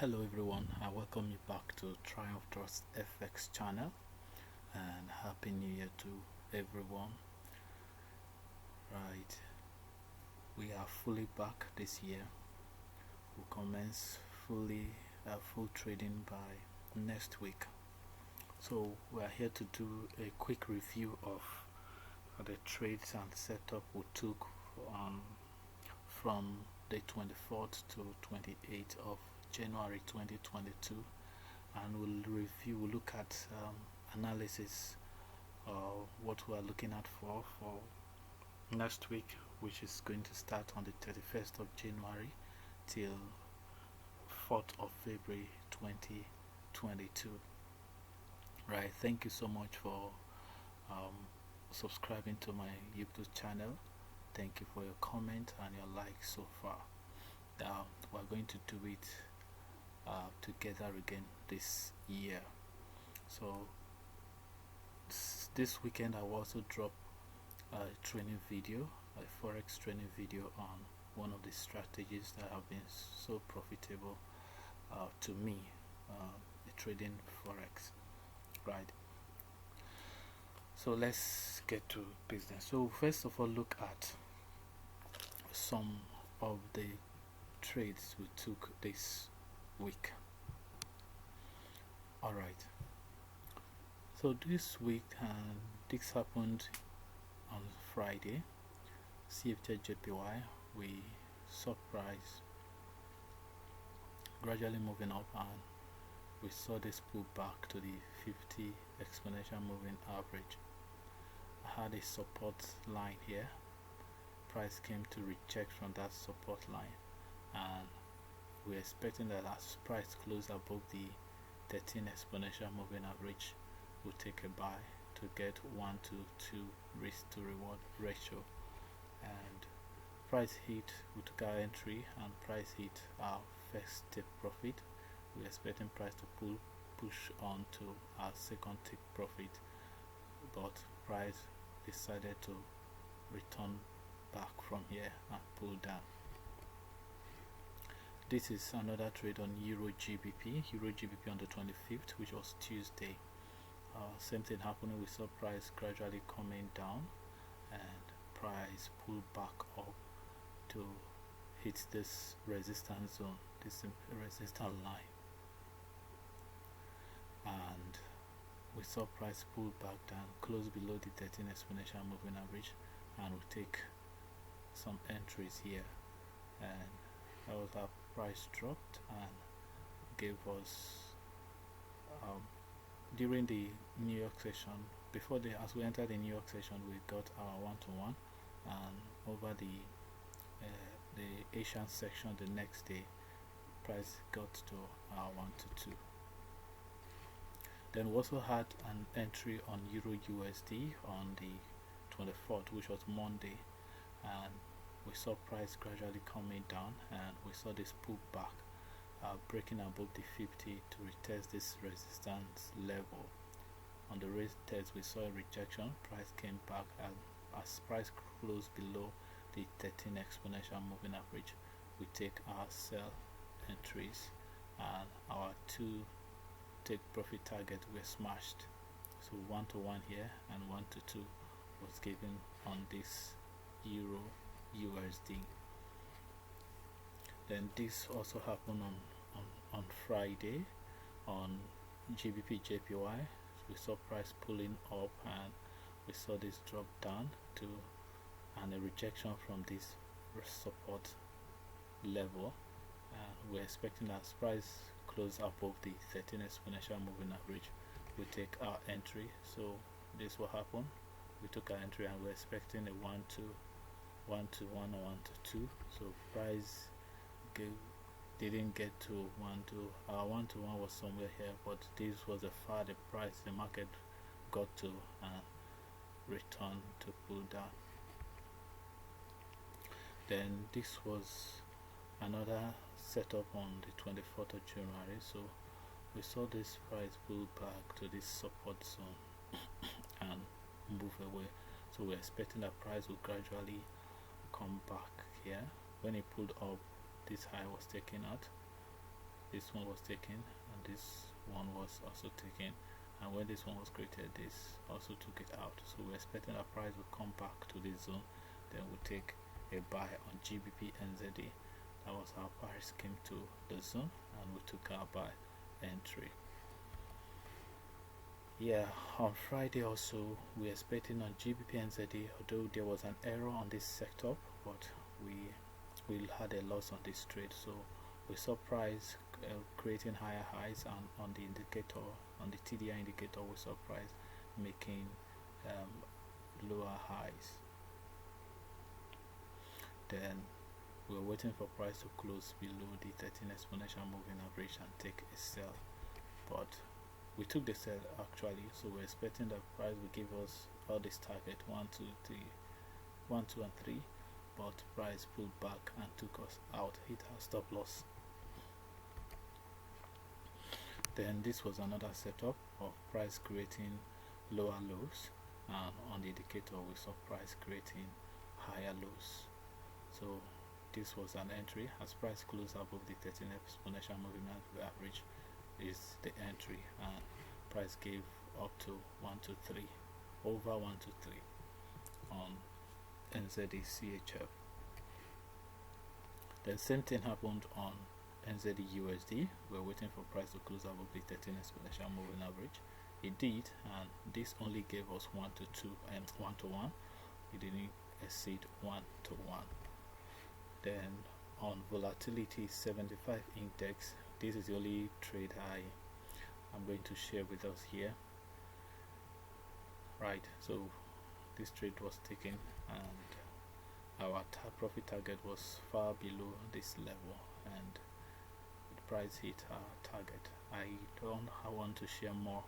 Hello everyone, I welcome you back to Triumph Trust FX channel and Happy New Year to everyone. Right, we are fully back this year. We'll commence full trading by next week. So we are here to do a quick review of the trades and setup we took from the 24th to 28th of January 2022, and we'll look at analysis what we are looking at for next week, which is going to start on the 31st of January till 4th of February 2022. Right, thank you so much for subscribing to my YouTube channel. Thank you for your comment and your likes so far. We're going to do it together again this year. So this weekend I will also drop a training video, a Forex training video on one of the strategies that have been so profitable to me, trading Forex. Right, so let's get to business. So first of all, look at some of the trades we took this week. Alright, so this week this happened on Friday. CFJ JPY, we saw price gradually moving up and we saw this pull back to the 50 exponential moving average. I had a support line here. Price came to reject from that support line, and we're expecting that as price close above the 13 exponential moving average, we'll take a buy to get 1 to 2 risk to reward ratio. And price hit, we took our entry and price hit our first take profit. We're expecting price to push on to our second take profit, but price decided to return back from here and pull down. This is another trade on Euro GBP on the 25th, which was Tuesday. Same thing happening. We saw price gradually coming down and price pull back up to hit this resistance zone, this resistance line, and we saw price pull back down, close below the 13 exponential moving average, and we'll take some entries here. And that was how price dropped and gave us during the New York session, as we entered the New York session, we got our 1-to-1, and over the Asian section the next day, price got to our 1-to-2. Then we also had an entry on EURUSD on the 24th, which was Monday, and we saw price gradually coming down and we saw this pullback breaking above the 50 to retest this resistance level. On the retest we saw a rejection, price came back, and as price closed below the 13 exponential moving average, we take our sell entries and our 2 take profit target were smashed. So 1-to-1 here and 1-to-2 was given on this Euro USD. Then this also happened on Friday on GBP JPY. We saw price pulling up and we saw this drop down to and a rejection from this support level, and we're expecting as price close above the 13 exponential moving average, we take our entry. So this will happen. We took our entry and we're expecting a 1-to-1 or 1-to-2. So price didn't get to 1-to. Our 1-to-1 was somewhere here, but this was the farther price the market got to and returned to pull down. Then this was another setup on the 24th of January. So we saw this price pull back to this support zone and move away. So we're expecting that price will gradually come back here. When it pulled up, this high was taken out this one was taken, and this one was also taken, and when this one was created, this also took it out. So we're expecting our price will come back to this zone, then we'll take a buy on GBPUSD. That was how price came to the zone, and we took our buy entry. Yeah, on Friday also we're expecting on GBPUSD, although there was an error on this sector, but we had a loss on this trade. So we saw price creating higher highs, and on the indicator, on the TDI indicator, we saw price making lower highs. Then we're waiting for price to close below the 13 exponential moving average and take a sell, but we took the sell actually. So we're expecting that price will give us all this target 1, 2, 3, 1, 2 and 3, but price pulled back and took us out, hit our stop loss. Then this was another setup of price creating lower lows, and on the indicator we saw price creating higher lows. So this was an entry. As price closed above the 13 exponential moving average is the entry, and price gave up to 1, 2, 3, over 1, 2, 3 on NZD-CHF. The same thing happened on NZD-USD. We're waiting for price to close above the 13 exponential moving average. It did, and this only gave us 1 to 2 and 1 to 1. It didn't exceed 1 to 1. Then on volatility 75 index, this is the only trade I'm going to share with us here. Right, so this trade was taken, and our profit target was far below this level, and the price hit our target. I want to share more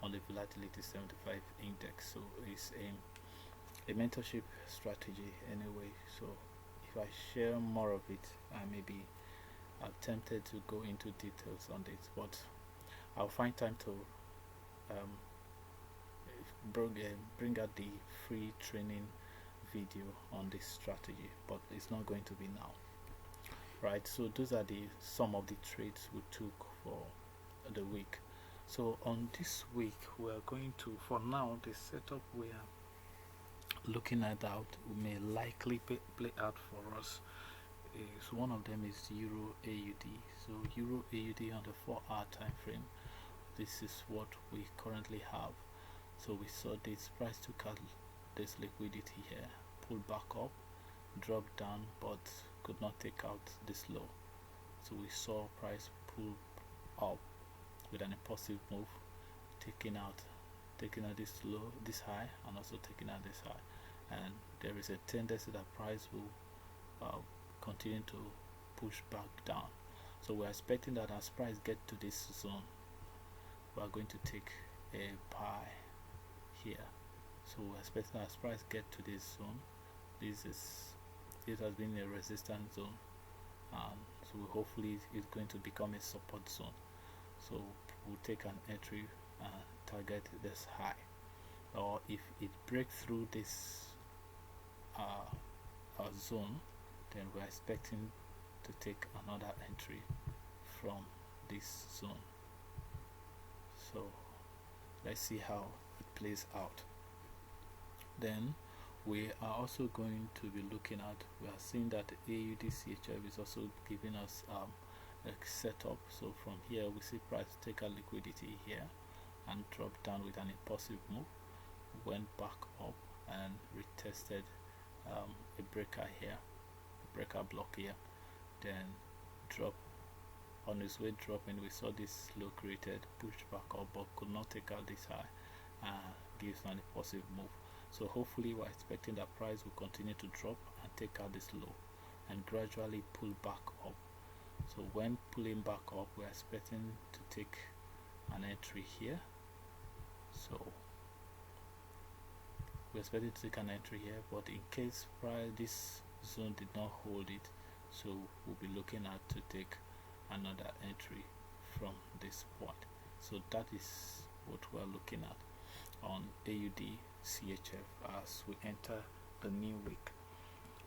on the volatility 75 index, so it's a mentorship strategy anyway. So if I share more of it, I may be tempted to go into details on this, but I'll find time to bring out the free training video on this strategy, but it's not going to be now. Right, so those are some of the trades we took for the week. So on this week we are going to, for now, the setup we are looking at may likely play out for us is, one of them is Euro AUD. So Euro AUD on the 4-hour time frame, this is what we currently have. So we saw this price took out this liquidity here, pulled back up, dropped down, but could not take out this low. So we saw price pull up with an impulsive move, taking out this low, this high, and also taking out this high, and there is a tendency that price will continue to push back down. So we're expecting that as price get to this zone, we are going to take a buy here. So we're expecting as price get to this zone, this has been a resistance zone, so hopefully it's going to become a support zone. So we'll take an entry and target this high, or if it breaks through this zone, then we're expecting to take another entry from this zone. So let's see how it plays out. Then we are also going to be looking at, we are seeing that AUD-CHF is also giving us a setup. So from here we see price take a liquidity here and drop down with an impulsive move, went back up and retested a breaker here, a breaker block here, then drop. On its way dropping, we saw this low created, pushed back up, but could not take out this high, gives an impulsive move. So hopefully we're expecting that price will continue to drop and take out this low and gradually pull back up. So when pulling back up, we're expecting to take an entry here. So we're expecting to take an entry here, but in case price this zone did not hold it, so we'll be looking at to take another entry from this point. So that is what we're looking at on AUD-CHF as we enter the new week.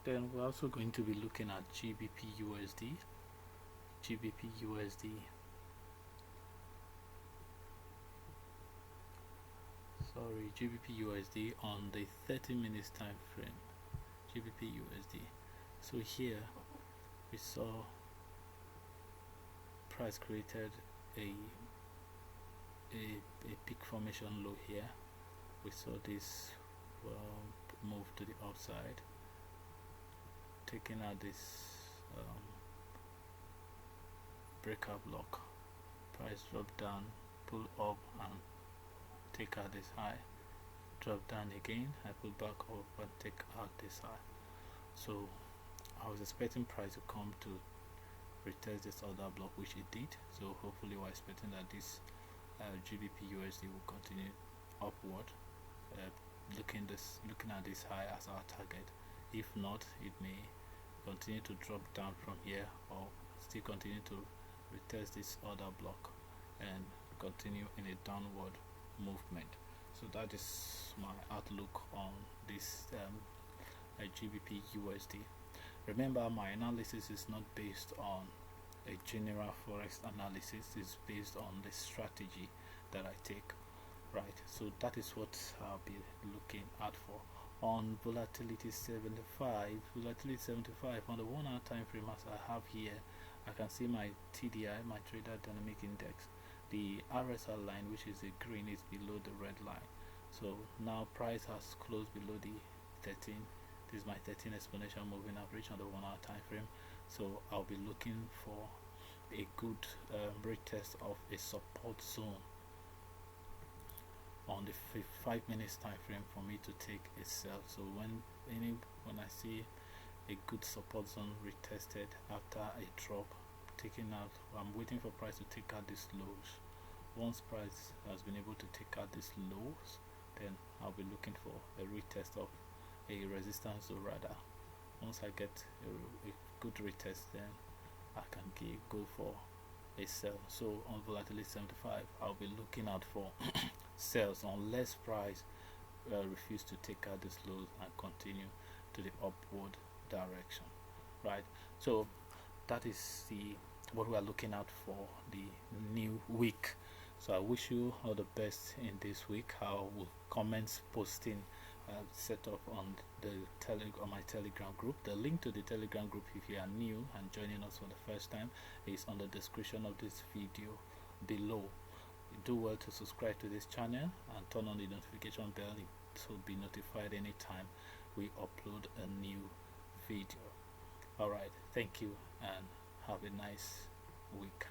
Then we're also going to be looking at GBPUSD. GBPUSD GBPUSD on the 30 minutes time frame. GBPUSD. So here we saw price created a peak formation low here. We saw this move to the upside, taking out this breakout block. Price drop down, pull up and take out this high, drop down again, I pull back up and take out this high. So I was expecting price to come to retest this other block, which it did. So hopefully we're expecting that this GBPUSD will continue upward, looking at this high as our target. If not, it may continue to drop down from here, or still continue to retest this other block and continue in a downward movement. So that is my outlook on this GBPUSD. Remember, my analysis is not based on a general forex analysis. It's based on the strategy that I take, right? So that is what I'll be looking out for. On volatility 75 on the 1 hour time frame, as I have here, I can see my TDI, my trader dynamic index. The RSI line, which is the green, is below the red line. So now price has closed below the 13. This is my 13 exponential moving average on the 1 hour time frame. So I'll be looking for a good retest of a support zone on the 5 minutes time frame for me to take a sell. So when I see a good support zone retested after a drop, taking out, I'm waiting for price to take out these lows. Once price has been able to take out these lows, then I'll be looking for a retest of a resistance, or rather, once I get a good retest, then I can go for a sell. So on volatility 75, I'll be looking out for sells unless price refuse to take out this lows and continue to the upward direction, right? So that is what we are looking out for the new week. So I wish you all the best in this week. I will commence posting set up on my Telegram group. The link to the Telegram group, if you are new and joining us for the first time, is on the description of this video below. Do well to subscribe to this channel and turn on the notification bell to be notified anytime we upload a new video. Alright, thank you and have a nice week.